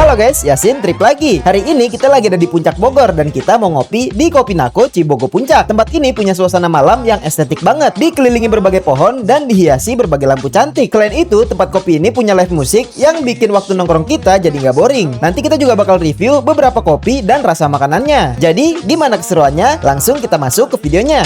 Halo guys, Yasin trip lagi. Hari ini kita lagi ada di Puncak Bogor dan kita mau ngopi di Kopi Nako Cibogo Puncak. Tempat ini punya suasana malam yang estetik banget, dikelilingi berbagai pohon dan dihiasi berbagai lampu cantik. Selain itu, tempat kopi ini punya live musik yang bikin waktu nongkrong kita jadi nggak boring. Nanti kita juga bakal review beberapa kopi dan rasa makanannya. Jadi, gimana keseruannya? Langsung kita masuk ke videonya.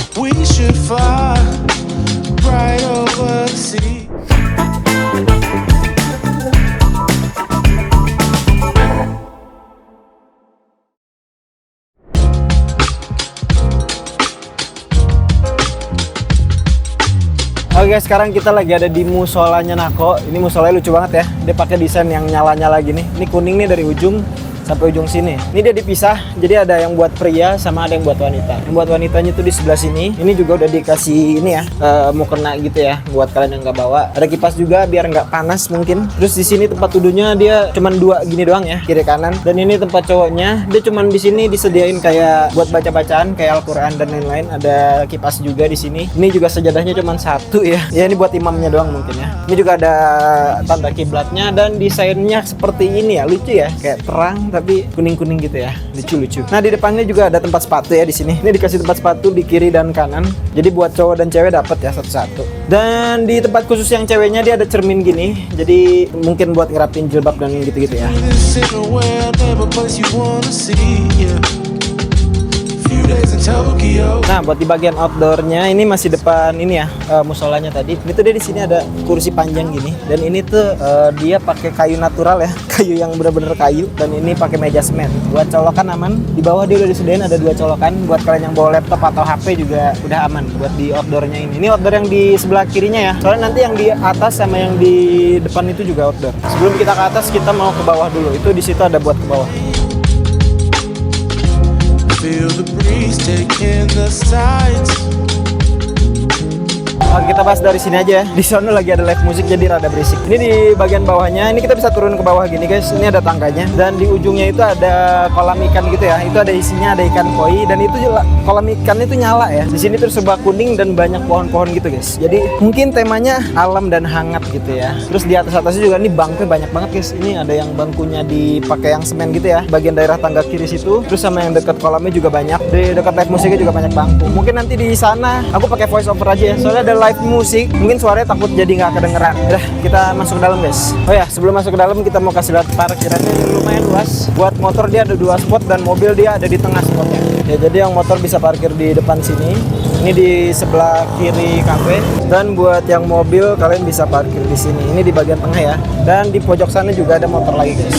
Oke, sekarang kita lagi ada di musolanya Nako. Ini musolanya lucu banget ya. Dia pakai desain yang nyala-nyala gini. Ini kuning nih dari ujung sampai ujung sini. Ini dia dipisah. Jadi ada yang buat pria sama ada yang buat wanita. Yang buat wanitanya tuh di sebelah sini. Ini juga udah dikasih ini ya, mukena gitu ya, buat kalian yang nggak bawa. Ada kipas juga biar nggak panas mungkin. Terus di sini tempat duduknya dia cuman dua gini doang ya, kiri kanan. Dan ini tempat cowoknya. Dia cuman di sini disediain kayak buat baca-bacaan kayak Al-Qur'an dan lain-lain. Ada kipas juga di sini. Ini juga sajadahnya cuman satu ya. Ya ini buat imamnya doang mungkin ya. Ini juga ada tanda kiblatnya dan desainnya seperti ini ya, lucu ya, kayak perang tapi kuning-kuning gitu ya, lucu-lucu. Nah di depannya juga ada tempat sepatu ya di sini. Ini dikasih tempat sepatu di kiri dan kanan. Jadi buat cowok dan cewek dapat ya satu-satu. Dan di tempat khusus yang ceweknya dia ada cermin gini. Jadi mungkin buat ngerapin jilbab dan gitu-gitu ya. Nah, buat di bagian outdoornya ini masih depan ini ya, musolanya tadi. Ini tuh dia di sini ada kursi panjang gini. Dan ini tuh dia pakai kayu natural ya, kayu yang bener-bener kayu. Dan ini pakai meja semen. Buat colokan aman. Di bawah dia udah disediain ada 2 colokan. Buat kalian yang bawa laptop atau HP juga udah aman. Buat di outdoornya ini. Ini outdoor yang di sebelah kirinya ya. Soalnya nanti yang di atas sama yang di depan itu juga outdoor. Sebelum kita ke atas kita mau ke bawah dulu. Itu di situ ada buat ke bawah. Feel the breeze taking the sights. Oke, kita bahas dari sini aja ya. Di sana lagi ada live musik jadi rada berisik. Ini di bagian bawahnya, ini kita bisa turun ke bawah gini guys. Ini ada tangganya dan di ujungnya itu ada kolam ikan gitu ya. Itu ada isinya, ada ikan koi dan itu kolam ikannya itu nyala ya. Di sini terus serba kuning dan banyak pohon-pohon gitu guys. Jadi mungkin temanya alam dan hangat gitu ya. Terus di atas-atasnya juga ini bangkunya banyak banget guys. Ini ada yang bangkunya dipakai yang semen gitu ya. Bagian daerah tangga kiri situ. Terus sama yang dekat kolamnya juga banyak. Di dekat live musiknya juga banyak bangku. Mungkin nanti di sana aku pakai voice over aja ya. Soalnya ada live musik, mungkin suaranya takut jadi nggak kedengeran. Udah, kita masuk ke dalam guys. Oh ya, sebelum masuk ke dalam kita mau kasih lihat parkirannya yang lumayan luas. Buat motor dia ada 2 spot dan mobil dia ada di tengah spotnya. Ya, jadi yang motor bisa parkir di depan sini. Ini di sebelah kiri kafe. Dan buat yang mobil kalian bisa parkir di sini. Ini di bagian tengah ya. Dan di pojok sana juga ada motor lagi guys.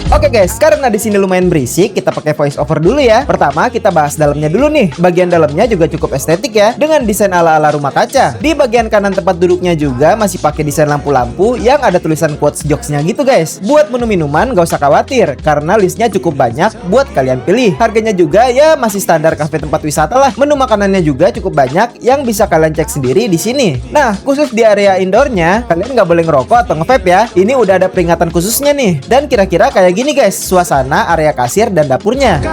Oke guys, karena di sini lumayan berisik, kita pakai voice over dulu ya. Pertama kita bahas dalamnya dulu nih. Bagian dalamnya juga cukup estetik ya, dengan desain ala-ala rumah kaca. Di bagian kanan tempat duduknya juga masih pakai desain lampu-lampu yang ada tulisan quotes jokesnya gitu guys. Buat menu minuman gak usah khawatir, karena listnya cukup banyak buat kalian pilih. Harganya juga ya masih standar kafe tempat wisata lah. Menu makanannya juga cukup banyak yang bisa kalian cek sendiri di sini. Nah, khusus di area indoornya, kalian nggak boleh ngerokok atau nge-vape ya. Ini udah ada peringatan khususnya nih. Dan kira-kira kayak gini guys, suasana area kasir dan dapurnya.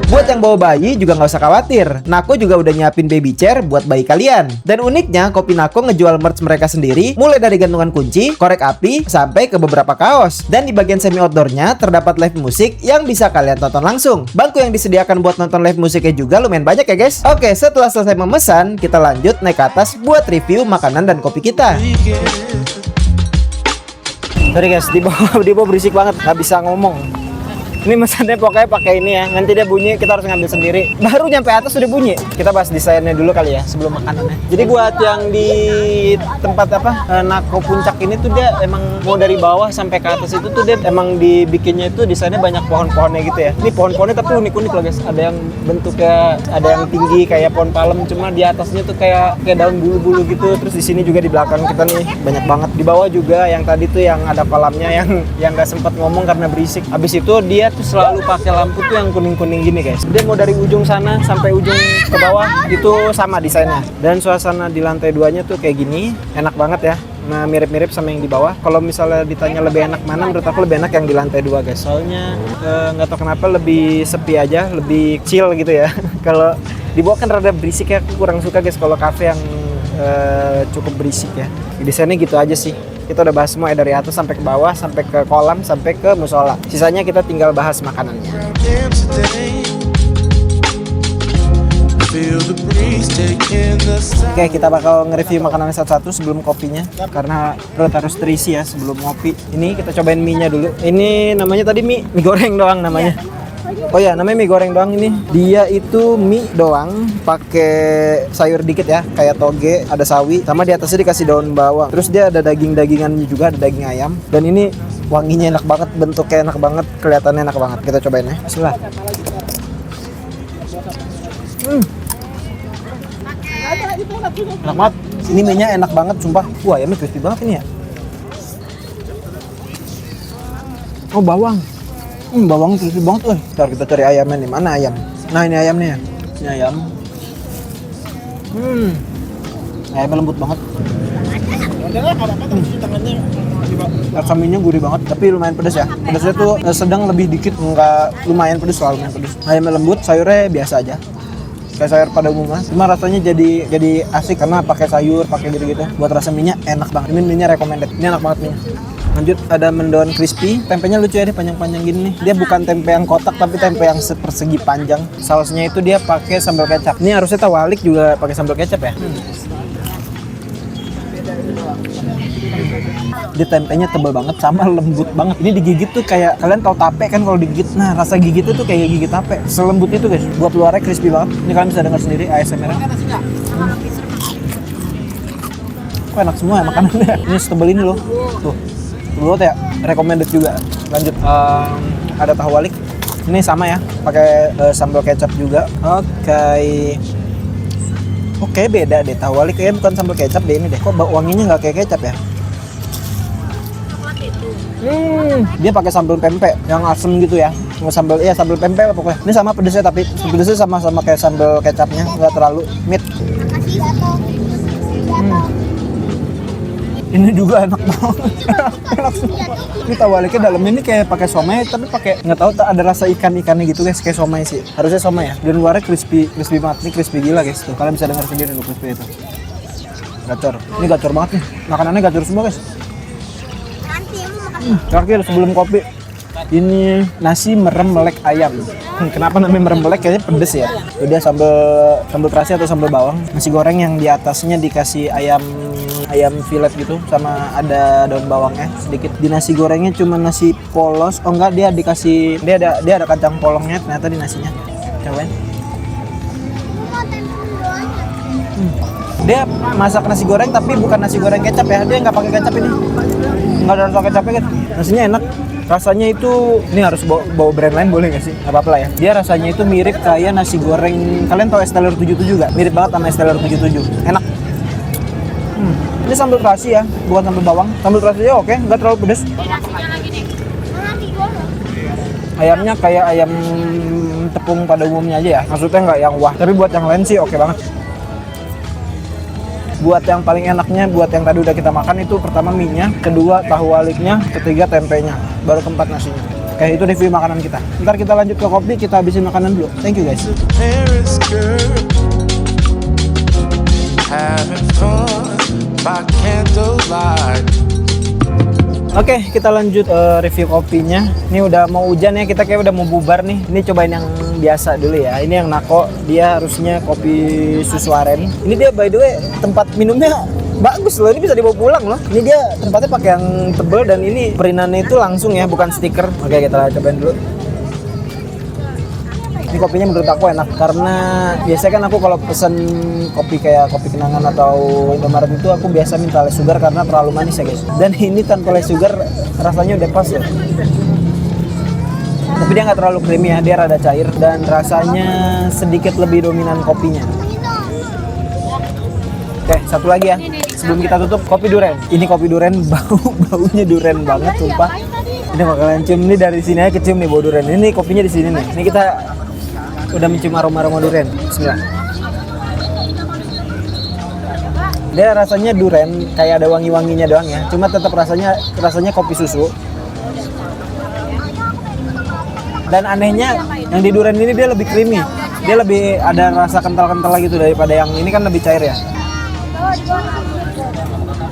Buat yang bawa bayi juga nggak usah khawatir. Nako juga udah nyiapin baby chair buat bayi kalian. Dan uniknya, Kopi Nako ngejual merch mereka sendiri, mulai dari gantungan kunci, korek api, sampai ke beberapa kaos. Dan di bagian semi outdoornya terdapat live musik yang bisa kalian tonton langsung. Bangku yang disediakan buat nonton live musiknya juga lumayan banyak ya guys. Oke, setelah selesai memesan, kita lanjut naik ke atas buat review makanan dan kopi kita. Sorry guys, di bawah berisik banget, nggak bisa ngomong. Ini mesennya pokoknya pakai ini ya. Nanti dia bunyi, kita harus ngambil sendiri. Baru nyampe atas udah bunyi. Kita bahas desainnya dulu kali ya sebelum makanannya. Jadi buat yang di tempat Nako Puncak ini tuh dia emang mau dari bawah sampai ke atas itu tuh dia emang dibikinnya itu desainnya banyak pohon-pohonnya gitu ya. Ini pohon-pohonnya tapi unik-unik loh guys. Ada yang bentuknya, ada yang tinggi kayak pohon palem, cuma di atasnya tuh kayak daun bulu-bulu gitu. Terus di sini juga di belakang kita nih banyak banget. Di bawah juga yang tadi tuh yang ada kolamnya yang nggak sempat ngomong karena berisik. Habis itu dia tuh selalu pakai lampu tuh yang kuning-kuning gini guys. Dia mau dari ujung sana sampai ujung ke bawah itu sama desainnya. Dan suasana di lantai 2-nya tuh kayak gini, enak banget ya. mirip-mirip sama yang di bawah. Kalau misalnya ditanya lebih enak mana, menurut aku lebih enak yang di lantai 2 guys. Soalnya nggak tahu kenapa lebih sepi aja, lebih chill gitu ya. Kalau di bawah kan rada berisik ya, aku kurang suka guys kalau cafe yang cukup berisik ya. Desainnya gitu aja sih. Kita udah bahas semua ya, dari atas sampai ke bawah, sampai ke kolam, sampai ke musola. Sisanya kita tinggal bahas makanannya. Oke, kita bakal nge-review makanan satu-satu sebelum kopinya, karena perut harus terisi ya sebelum ngopi. Ini kita cobain mie-nya dulu. Ini namanya tadi mie goreng doang namanya. Oh ya, namanya mie goreng doang ini. Dia itu mie doang, pakai sayur dikit ya, kayak toge, ada sawi, sama di atasnya dikasih daun bawang. Terus dia ada daging-dagingannya juga, ada daging ayam. Dan ini wanginya enak banget, bentuknya enak banget, kelihatannya enak banget. Kita cobain ya. Bismillah. Enak banget. Ini mie-nya enak banget, sumpah. Wah, ayamnya crispy banget ini ya. Oh, bawang. Bawang crispy banget, woy. Ntar kita cari ayamnya nih. Mana ayam? Nah, ini ayamnya ya. Ini ayam. Ayamnya lembut banget. Rasa mie-nya gurih banget, tapi lumayan pedas ya. Pedasnya tuh sedang lebih dikit, nggak lumayan pedas, lumayan pedas. Ayamnya lembut, sayurnya biasa aja. Kayak sayur pada umumnya, cuma rasanya jadi asik karena pakai sayur, pakai gitu-gitu. Buat rasa mie-nya enak banget. Ini mie-nya recommended. Ini enak banget mie-nya. Lanjut ada mendoan crispy. Tempenya lucu ya, dia panjang-panjang gini nih. Dia bukan tempe yang kotak, tapi tempe yang persegi panjang. Sausnya itu dia pakai sambal kecap. Ini harusnya tawalik juga pakai sambal kecap ya. Dia tempenya tebal banget sama lembut banget. Ini digigit tuh kayak, kalian tahu tape kan kalau digigit. Nah, rasa gigitnya tuh kayak gigit tape. Selembut itu guys. Buat luarnya crispy banget. Ini kalian bisa dengar sendiri ASMR-nya. Kok enak semua ya makanannya. Ini setebal ini loh. Tuh. Tebal ya. Recommended juga. Lanjut. Ada tahu walik. Ini sama ya. Pakai sambal kecap juga. Oke, beda deh. Tahu walik kayaknya bukan sambal kecap deh ini deh. Kok wanginya nggak kayak kecap ya? Dia pakai sambal pempek yang asem gitu ya. Sambal pempek apa pokoknya. Ini sama pedesnya, tapi pedesnya sama kayak sambal kecapnya, nggak terlalu mit. Ini juga enak banget. Enak semua. Ini tawaliknya dalamnya ini kayak pakai somai, tapi pakai nggak tahu ada rasa ikan-ikannya gitu guys, kayak somai sih. Harusnya somai ya. Dan luarnya crispy banget. Ini crispy gila guys tuh. Kalian bisa dengar sendiri tuh crispy itu. Gacor. Ini gacor banget nih. Makanannya gacor semua guys. Terakhir sebelum kopi, ini nasi merem melek ayam. Kenapa namanya merem melek? Kayaknya pedes ya. Udah sambal terasi atau sambal bawang. Nasi goreng yang di atasnya dikasih ayam filet gitu, sama ada daun bawangnya sedikit. Di nasi gorengnya cuma nasi polos. Oh enggak, dia ada kacang polongnya ternyata di nasinya. Cobain. Dia masak nasi goreng tapi bukan nasi goreng kecap ya. Dia nggak pakai kecap ini. Nggak ada rasa kecapnya kan. Nasinya enak. Rasanya itu, ini harus bawa brand lain boleh nggak sih? Nggak apa-apa lah ya. Dia rasanya itu mirip kayak nasi goreng. Kalian tahu Esteller 77 nggak? Mirip banget sama Esteller 77. Enak. Ini sambal terasi ya, bukan sambal bawang. Sambal terasinya oke, nggak terlalu pedas. Ayamnya kayak ayam tepung pada umumnya aja ya. Maksudnya nggak yang wah. Tapi buat yang lain sih oke banget. Buat yang paling enaknya, buat yang tadi udah kita makan itu pertama mie-nya, kedua tahu waliknya, ketiga tempenya, baru keempat nasinya. Oke, itu review makanan kita. Ntar kita lanjut ke kopi, kita habisin makanan dulu. Thank you guys. Oke, kita lanjut review kopinya. Ini udah mau hujan ya, kita kayak udah mau bubar nih. Ini cobain yang biasa dulu ya. Ini yang Nako, dia harusnya kopi susu aren. Ini dia by the way tempat minumnya bagus loh, ini bisa dibawa pulang loh. Ini dia tempatnya pakai yang tebel dan ini perinannya itu langsung ya, bukan stiker. Oke, kita cobain dulu. Ini kopinya menurut aku enak karena biasanya kan aku kalau pesen kopi kayak kopi kenangan atau Indomaret itu aku biasa minta less sugar karena terlalu manis ya guys. Dan ini tanpa less sugar rasanya udah pas loh. Tapi dia nggak terlalu creamy ya, dia rada cair dan rasanya sedikit lebih dominan kopinya. Oke, satu lagi ya. Sebelum kita tutup, kopi duren. Ini kopi duren baunya duren banget sumpah. Ini bakalan cium ini dari sini aja kecium nih bau duren. Ini kopinya di sini nih. Ini kita udah mencium aroma duren. Bismillah. Dia rasanya durian, kayak ada wangi-wanginya doang ya. Cuma tetap rasanya kopi susu. Dan anehnya yang di durian ini dia lebih creamy. Dia lebih ada rasa kental-kental gitu daripada yang ini kan lebih cair ya.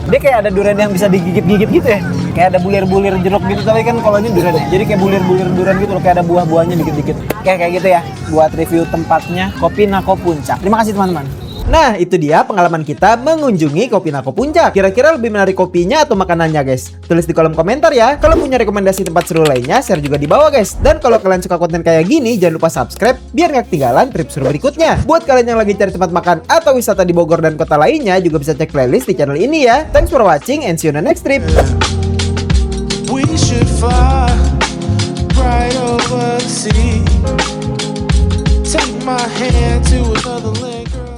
Dia kayak ada durian yang bisa digigit-gigit gitu ya. Kayak ada bulir-bulir jeruk gitu, tapi kan kalau ini durian ya. Jadi kayak bulir-bulir durian gitu loh, kayak ada buah-buahnya dikit-dikit. Kayak gitu ya buat review tempatnya Kopi Nako Puncak. Terima kasih teman-teman. Nah, itu dia pengalaman kita mengunjungi Kopi Nako Puncak. Kira-kira lebih menarik kopinya atau makanannya, guys? Tulis di kolom komentar ya. Kalau punya rekomendasi tempat seru lainnya, share juga di bawah, guys. Dan kalau kalian suka konten kayak gini, jangan lupa subscribe biar nggak ketinggalan trip seru berikutnya. Buat kalian yang lagi cari tempat makan atau wisata di Bogor dan kota lainnya, juga bisa cek playlist di channel ini ya. Thanks for watching and see you on the next trip. We should fly right over the sea. Take my hand to another land, girl.